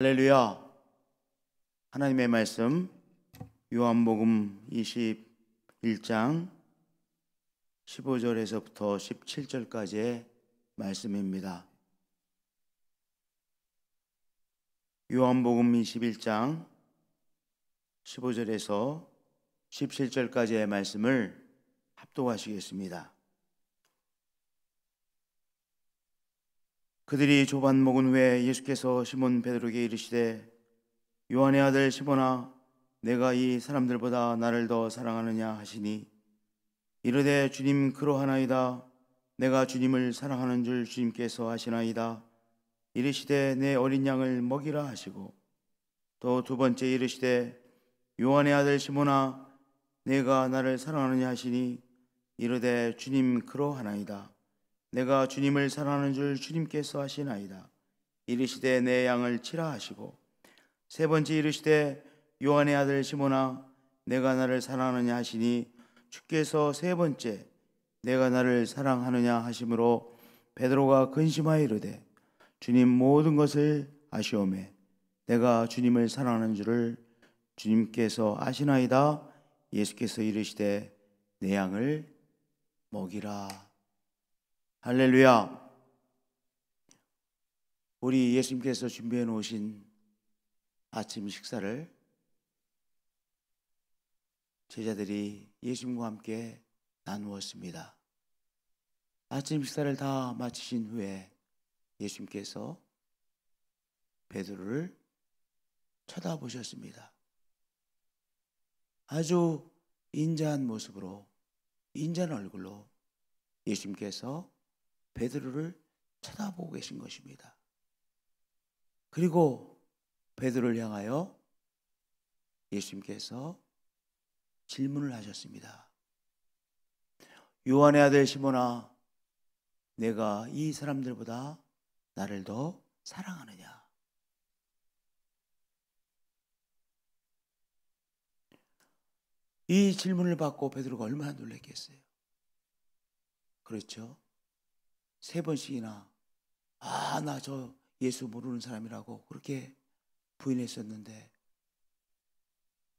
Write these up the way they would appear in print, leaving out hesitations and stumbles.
할렐루야. 하나님의 말씀 요한복음 21장 15절에서부터 17절까지의 말씀입니다. 요한복음 21장 15절에서 17절까지의 말씀을 합독하시겠습니다. 그들이 조반 먹은 후에 예수께서 시몬 베드로에게 이르시되 요한의 아들 시몬아, 내가 이 사람들보다 나를 더 사랑하느냐 하시니, 이르되 주님 그러하나이다. 내가 주님을 사랑하는 줄 주님께서 아시나이다. 이르시되 내 어린 양을 먹이라 하시고, 또 두 번째 이르시되 요한의 아들 시몬아, 내가 나를 사랑하느냐 하시니, 이르되 주님 그러하나이다. 내가 주님을 사랑하는 줄 주님께서 아시나이다. 이르시되 내 양을 치라 하시고, 세 번째 이르시되 요한의 아들 시몬아, 내가 나를 사랑하느냐 하시니, 주께서 세 번째 내가 나를 사랑하느냐 하심으로 베드로가 근심하여 이르되 주님 모든 것을 아시오매 내가 주님을 사랑하는 줄을 주님께서 아시나이다. 예수께서 이르시되 내 양을 먹이라. 할렐루야. 우리 예수님께서 준비해 놓으신 아침 식사를 제자들이 예수님과 함께 나누었습니다. 아침 식사를 다 마치신 후에 예수님께서 베드로를 쳐다보셨습니다. 아주 인자한 모습으로, 인자한 얼굴로 예수님께서 베드로를 쳐다보고 계신 것입니다. 그리고 베드로를 향하여 예수님께서 질문을 하셨습니다. 요한의 아들 시몬아, 내가 이 사람들보다 나를 더 사랑하느냐? 이 질문을 받고 베드로가 얼마나 놀랐겠어요. 그렇죠? 세 번씩이나 나 저 예수 모르는 사람이라고 그렇게 부인했었는데,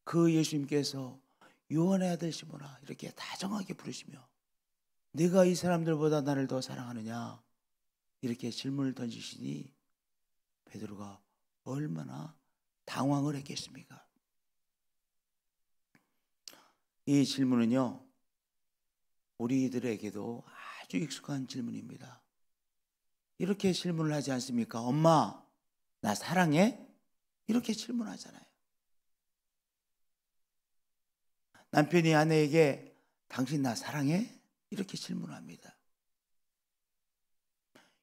그 예수님께서 요한의 아들 시몬아 이렇게 다정하게 부르시며 네가 이 사람들보다 나를 더 사랑하느냐 이렇게 질문을 던지시니 베드로가 얼마나 당황을 했겠습니까? 이 질문은요, 우리들에게도 아주 익숙한 질문입니다. 이렇게 질문을 하지 않습니까? 엄마, 나 사랑해? 이렇게 질문하잖아요. 남편이 아내에게 당신 나 사랑해? 이렇게 질문합니다.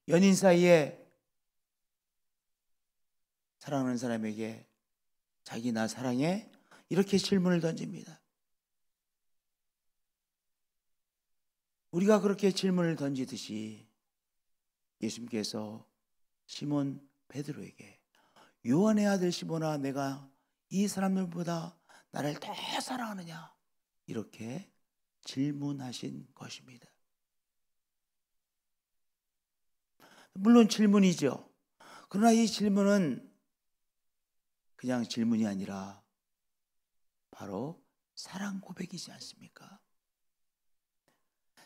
연인 사이에 사랑하는 사람에게 자기 나 사랑해? 이렇게 질문을 던집니다. 우리가 그렇게 질문을 던지듯이 예수님께서 시몬 베드로에게 요한의 아들 시몬아, 내가 이 사람들보다 나를 더 사랑하느냐? 이렇게 질문하신 것입니다. 물론 질문이죠. 그러나 이 질문은 그냥 질문이 아니라 바로 사랑 고백이지 않습니까?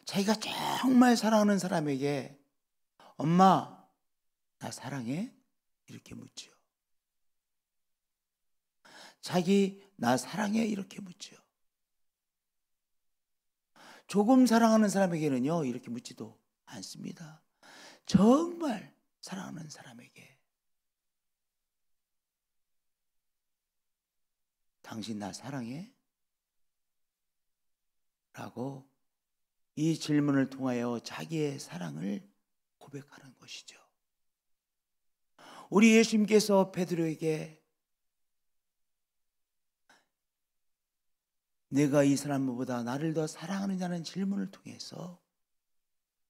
자기가 정말 사랑하는 사람에게 엄마, 나 사랑해? 이렇게 묻지요. 자기 나 사랑해? 이렇게 묻지요. 조금 사랑하는 사람에게는요, 이렇게 묻지도 않습니다. 정말 사랑하는 사람에게 당신 나 사랑해? 라고 이 질문을 통하여 자기의 사랑을 고백하는 것이죠. 우리 예수님께서 베드로에게 내가 이 사람보다 나를 더 사랑하느냐는 질문을 통해서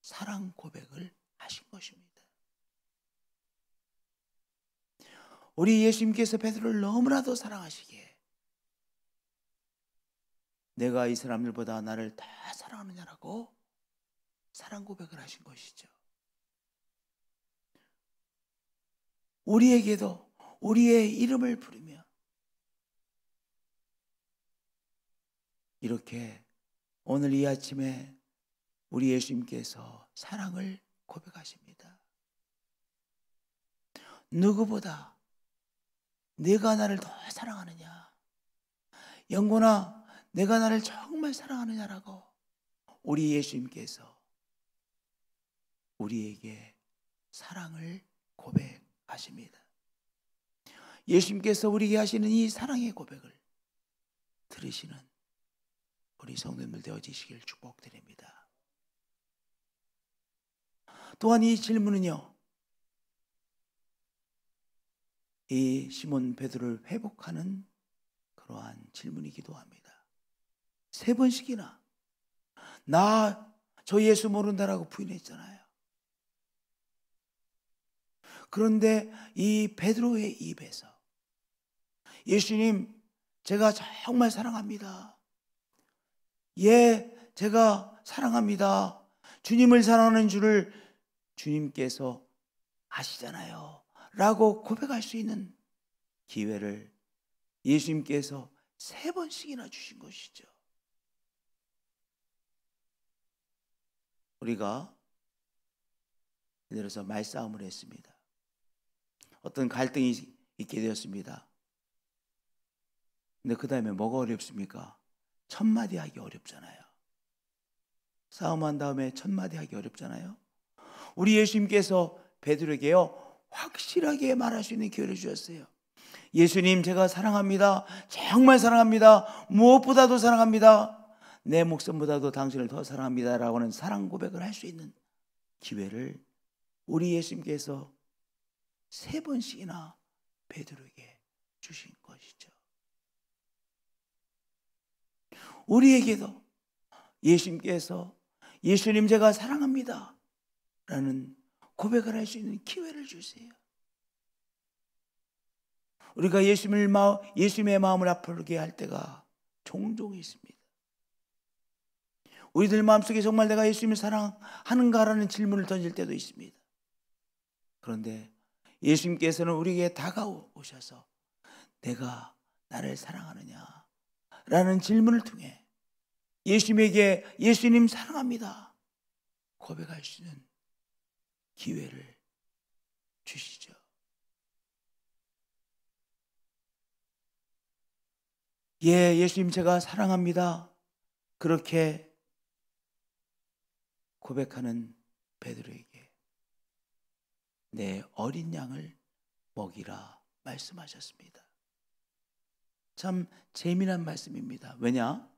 사랑 고백을 하신 것입니다. 우리 예수님께서 베드로를 너무나도 사랑하시기에 내가 이 사람들보다 나를 더 사랑하느냐라고 사랑 고백을 하신 것이죠. 우리에게도 우리의 이름을 부르며 이렇게 오늘 이 아침에 우리 예수님께서 사랑을 고백하십니다. 누구보다 내가 나를 더 사랑하느냐, 영혼아 내가 나를 정말 사랑하느냐라고 우리 예수님께서 우리에게 사랑을 고백하십니다. 예수님께서 우리에게 하시는 이 사랑의 고백을 들으시는 우리 성도님들 되어지시길 축복드립니다. 또한 이 질문은요, 이 시몬 베드로를 회복하는 그러한 질문이기도 합니다. 3번씩이나 나 저 예수 모른다라고 부인했잖아요. 그런데 이 베드로의 입에서 예수님 제가 정말 사랑합니다. 예, 제가 사랑합니다. 주님을 사랑하는 줄을 주님께서 아시잖아요 라고 고백할 수 있는 기회를 예수님께서 3번씩이나 주신 것이죠. 우리가 예를 들어서 말싸움을 했습니다. 어떤 갈등이 있게 되었습니다. 근데 그 다음에 뭐가 어렵습니까? 1000마디 하기 어렵잖아요. 싸움한 다음에 1000마디 하기 어렵잖아요. 우리 예수님께서 베드로에게요 확실하게 말할 수 있는 기회를 주셨어요. 예수님 제가 사랑합니다. 정말 사랑합니다. 무엇보다도 사랑합니다. 내 목숨보다도 당신을 더 사랑합니다 라고 하는 사랑 고백을 할 수 있는 기회를 우리 예수님께서 3번씩이나 베드로에게 주신 것이죠. 우리에게도 예수님께서 예수님 제가 사랑합니다 라는 고백을 할 수 있는 기회를 주세요. 우리가 예수님의 마음을 아프게 할 때가 종종 있습니다. 우리들 마음속에 정말 내가 예수님을 사랑하는가라는 질문을 던질 때도 있습니다. 그런데 예수님께서는 우리에게 다가오셔서 내가 나를 사랑하느냐 라는 질문을 통해 예수님에게 예수님 사랑합니다 고백할 수 있는 기회를 주시죠. 예, 예수님 제가 사랑합니다 그렇게 고백하는 베드로에게 내 어린 양을 먹이라 말씀하셨습니다. 참 재미난 말씀입니다. 왜냐?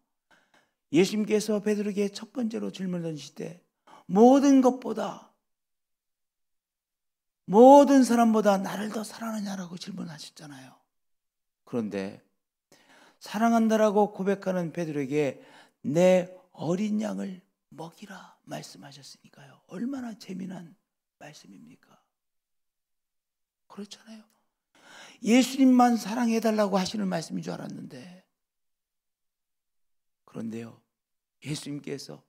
예수님께서 베드로에게 첫 번째로 질문을 던지실 때 모든 것보다 모든 사람보다 나를 더 사랑하느냐라고 질문하셨잖아요. 그런데 사랑한다라고 고백하는 베드로에게 내 어린 양을 먹이라 말씀하셨으니까요. 얼마나 재미난 말씀입니까? 그렇잖아요. 예수님만 사랑해달라고 하시는 말씀인 줄 알았는데, 그런데요, 예수님께서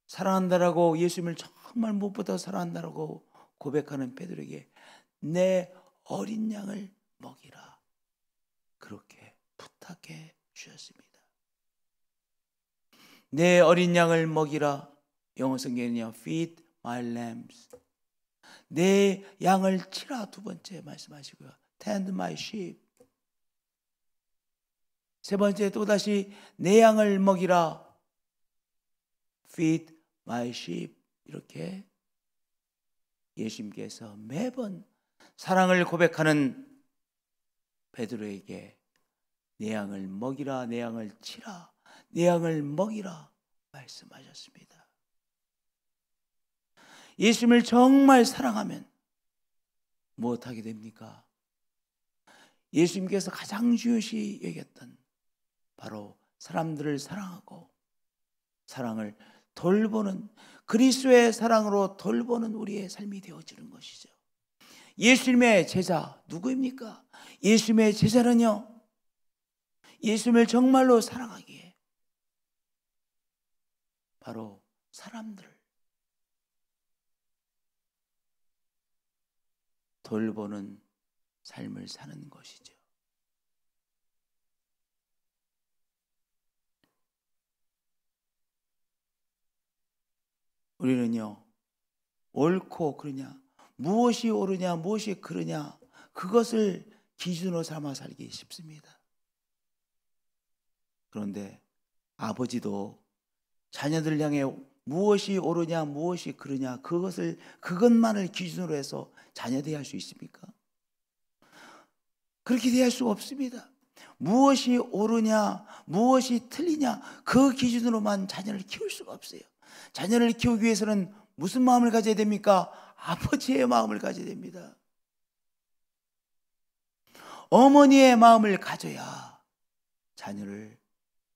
사랑한다라고 예수님을 정말 무엇보다 사랑한다라고 고백하는 베드로에게 내 어린 양을 먹이라 그렇게 부탁해 주셨습니다. 내 어린 양을 먹이라, 영어 성경에는요 feed my lambs, 내 양을 치라 두 번째 말씀하시고요 tend my sheep, 세 번째 또다시 내 양을 먹이라 feed my sheep, 이렇게 예수님께서 매번 사랑을 고백하는 베드로에게 내 양을 먹이라, 내 양을 치라, 내 양을 먹이라 말씀하셨습니다. 예수님을 정말 사랑하면 무엇하게 됩니까? 예수님께서 가장 중요시 여겼던 바로 사람들을 사랑하고 사랑을 돌보는, 그리스도의 사랑으로 돌보는 우리의 삶이 되어지는 것이죠. 예수님의 제자 누구입니까? 예수님의 제자는요, 예수님을 정말로 사랑하기에 바로 사람들을 돌보는 삶을 사는 것이죠. 우리는요, 옳고 그르냐, 무엇이 옳으냐 무엇이 그르냐, 그것을 기준으로 삼아 살기 쉽습니다. 그런데 아버지도 자녀들 향해 무엇이 옳으냐 무엇이 그르냐, 그것만을 기준으로 해서 자녀 대할 수 있습니까? 그렇게 대할 수가 없습니다. 무엇이 옳으냐 무엇이 틀리냐, 그 기준으로만 자녀를 키울 수가 없어요. 자녀를 키우기 위해서는 무슨 마음을 가져야 됩니까? 아버지의 마음을 가져야 됩니다. 어머니의 마음을 가져야 자녀를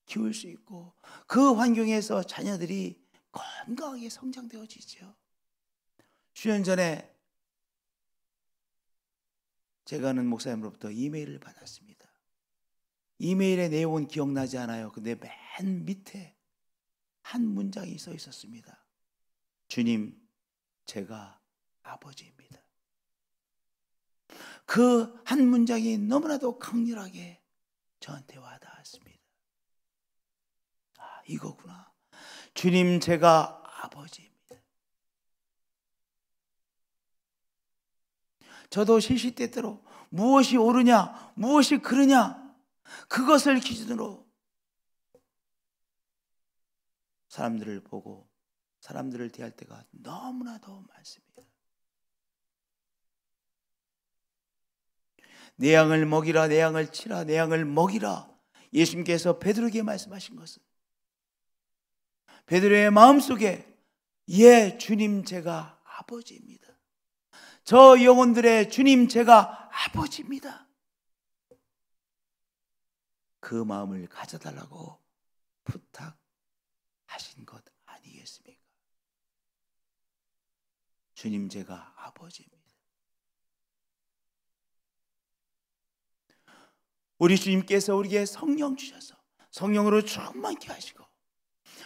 키울 수 있고, 그 환경에서 자녀들이 건강하게 성장되어지죠. 수년 전에 제가 아는 목사님으로부터 이메일을 받았습니다. 이메일의 내용은 기억나지 않아요. 근데 맨 밑에 한 문장이 써 있었습니다. 주님, 제가 아버지입니다. 그 한 문장이 너무나도 강렬하게 저한테 와닿았습니다. 아, 이거구나. 주님, 제가 아버지입니다. 저도 시시때때로 무엇이 옳으냐 무엇이 그르냐, 그것을 기준으로 사람들을 보고 사람들을 대할 때가 너무나도 많습니다. 내 양을 먹이라, 내 양을 치라, 내 양을 먹이라. 예수님께서 베드로에게 말씀하신 것은, 베드로의 마음속에 예, 주님 제가 아버지입니다. 저 영혼들의 주님 제가 아버지입니다. 그 마음을 가져달라고 부탁하신 것 아니겠습니까? 주님 제가 아버지입니다. 우리 주님께서 우리에게 성령 주셔서 성령으로 충만케 하시고,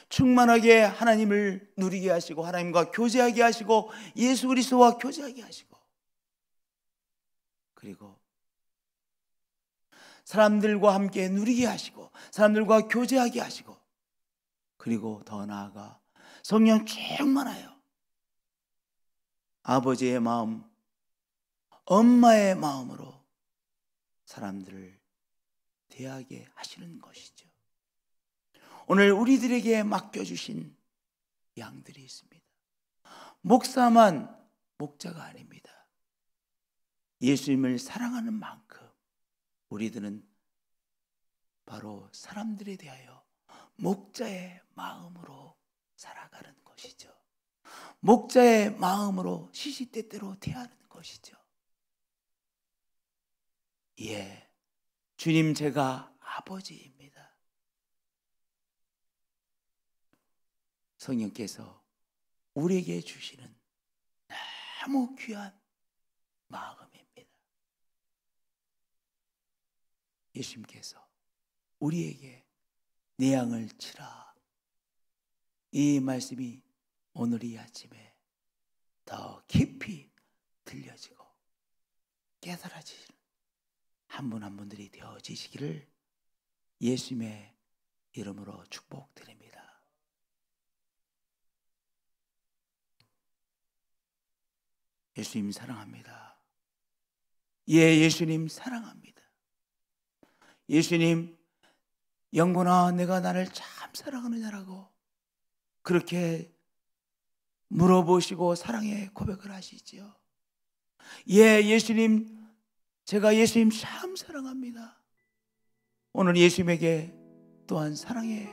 충만하게 하나님을 누리게 하시고, 하나님과 교제하게 하시고, 예수 그리스도와 교제하게 하시고, 그리고 사람들과 함께 누리게 하시고, 사람들과 교제하게 하시고, 그리고 더 나아가 성령 충만하여 아버지의 마음, 엄마의 마음으로 사람들을 대하게 하시는 것이죠. 오늘 우리들에게 맡겨주신 양들이 있습니다. 목사만 목자가 아닙니다. 예수님을 사랑하는 만큼 우리들은 바로 사람들에 대하여 목자의 마음으로 살아가는 것이죠. 목자의 마음으로 시시때때로 대하는 것이죠. 예, 주님 제가 아버지입니다. 성령께서 우리에게 주시는 너무 귀한 마음입니다. 예수님께서 우리에게 내 양을 치라, 이 말씀이 오늘 이 아침에 더 깊이 들려지고 깨달아지시는 한 분 한 분들이 되어지시기를 예수님의 이름으로 축복드립니다. 예수님 사랑합니다. 예, 예수님 사랑합니다. 예수님, 영혼아 내가 나를 참 사랑하느냐라고 그렇게 물어보시고 사랑의 고백을 하시지요. 예, 예수님, 제가 예수님 참 사랑합니다. 오늘 예수님에게 또한 사랑의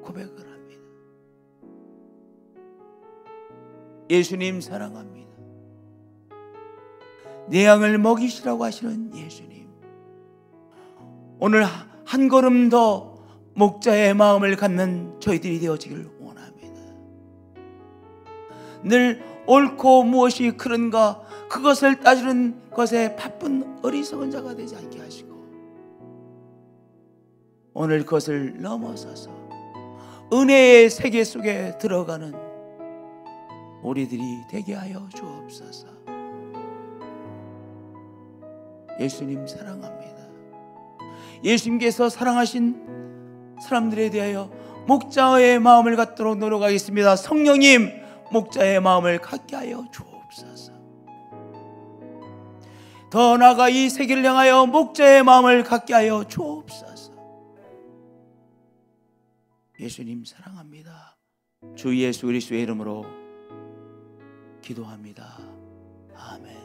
고백을 합니다. 예수님 사랑합니다. 내 양을 먹이시라고 하시는 예수님, 오늘 한 걸음 더 목자의 마음을 갖는 저희들이 되어지길 원합니다. 늘 옳고 무엇이 그런가 그것을 따지는 것에 바쁜 어리석은 자가 되지 않게 하시고, 오늘 그것을 넘어서서 은혜의 세계 속에 들어가는 우리들이 되게 하여 주옵소서. 예수님 사랑합니다. 예수님께서 사랑하신 사람들에 대하여 목자의 마음을 갖도록 노력하겠습니다. 성령님, 목자의 마음을 갖게 하여 주옵소서. 더 나아가 이 세계를 향하여 목자의 마음을 갖게 하여 주옵소서. 예수님 사랑합니다. 주 예수 그리스도의 이름으로 기도합니다. 아멘.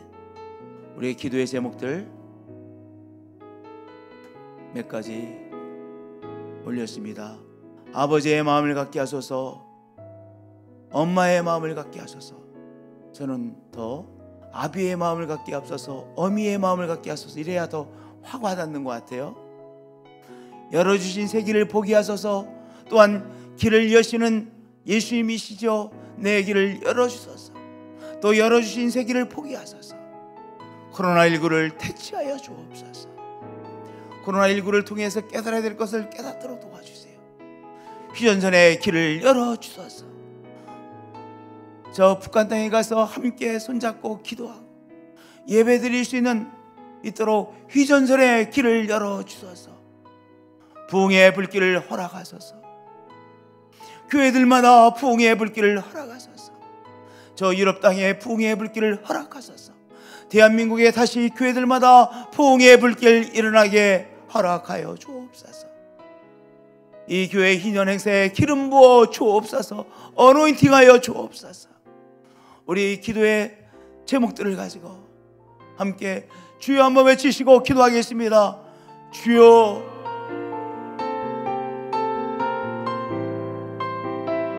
우리의 기도의 제목들 몇 가지 올렸습니다. 아버지의 마음을 갖게 하소서, 엄마의 마음을 갖게 하소서. 저는 더 아비의 마음을 갖게 하소서, 어미의 마음을 갖게 하소서. 이래야 더 확 와닿는 것 같아요. 열어주신 새 길을 보게 하소서. 또한 길을 여시는 예수님이시죠. 내 길을 열어주소서. 또 열어주신 새 길을 보게 하소서. 코로나19를 퇴치하여 주옵소서. 코로나19를 통해서 깨달아야 될 것을 깨닫도록 도와주세요. 휴전선의 길을 열어주소서. 저 북한 땅에 가서 함께 손잡고 기도하고 예배 드릴 수 있는 있도록 휴전선의 길을 열어주소서. 부흥의 불길을 허락하소서. 교회들마다 부흥의 불길을 허락하소서. 저 유럽 땅에 부흥의 불길을 허락하소서. 대한민국에 다시 교회들마다 부흥의 불길 일어나게 허락하여 주옵소서. 이 교회 희년 행세에 기름 부어 주옵소서. 어노인팅하여 주옵소서. 우리 기도의 제목들을 가지고 함께 주여 한번 외치시고 기도하겠습니다. 주여